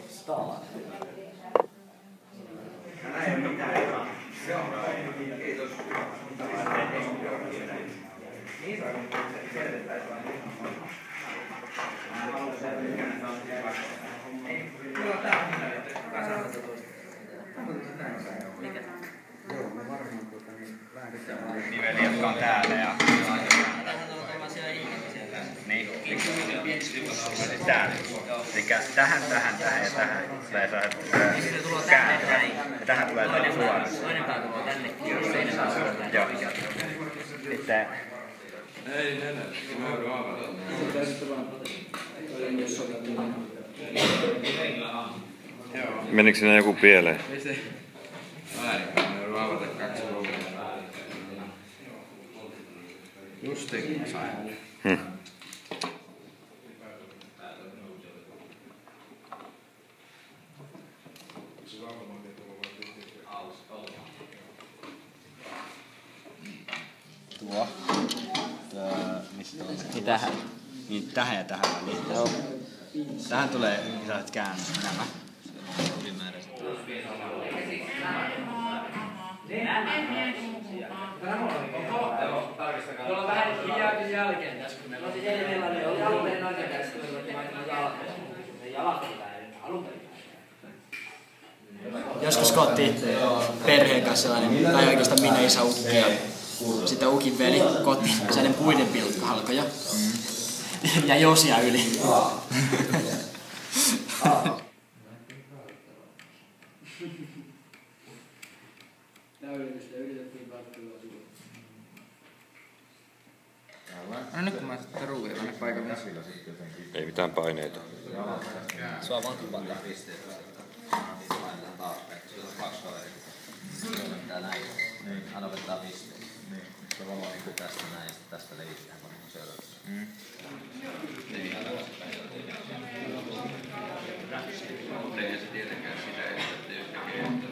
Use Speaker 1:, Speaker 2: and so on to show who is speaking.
Speaker 1: Staan. Kiitos.
Speaker 2: Niveli, jotka on täällä ja... Niin. Täällä. Elikkä tähän ja tähän. Tulee kääntyä. Ja tähän tulee suoraan.
Speaker 3: Toinen pää tulee tänne.
Speaker 2: Joo. Sitten...
Speaker 4: Ei, mä joudun avata.
Speaker 5: Menikö siinä joku pieleen?
Speaker 4: Väärin, mä joudun avata 2 ruumia. Justiin kun sain.
Speaker 2: Tuo. Mistä on? Niin tähän. Niin tähän ja tähän väliin. Joo. Tähän tulee sellaiset käännöt nämä. Ylimääräiset.
Speaker 3: Tuolla vähän jälkeen tässä, kun meillä on siis edelleen oli alun perin oikein kädessä, kun me laittamaan jalkoja. Ne jalat oli väärin, alun perin.
Speaker 1: Joskus koottiin perheen kanssa sellainen, tai oikeastaan minä, isä, ukki ja sitten ukin veli koottiin sellainen puiden pilkkahalkoja. Ja josia yli.
Speaker 3: No nyt kun mä sitten ruuvia tänne paikalle.
Speaker 5: Ei mitään paineita.
Speaker 1: Sua vaan kuvata.
Speaker 3: Hän opettaa pisteet. Se on varmaan niin tästä näin ja tästä levittää varmaan seuraavaksi.
Speaker 4: Mutta eihän se tietenkään sitä, että jos tekee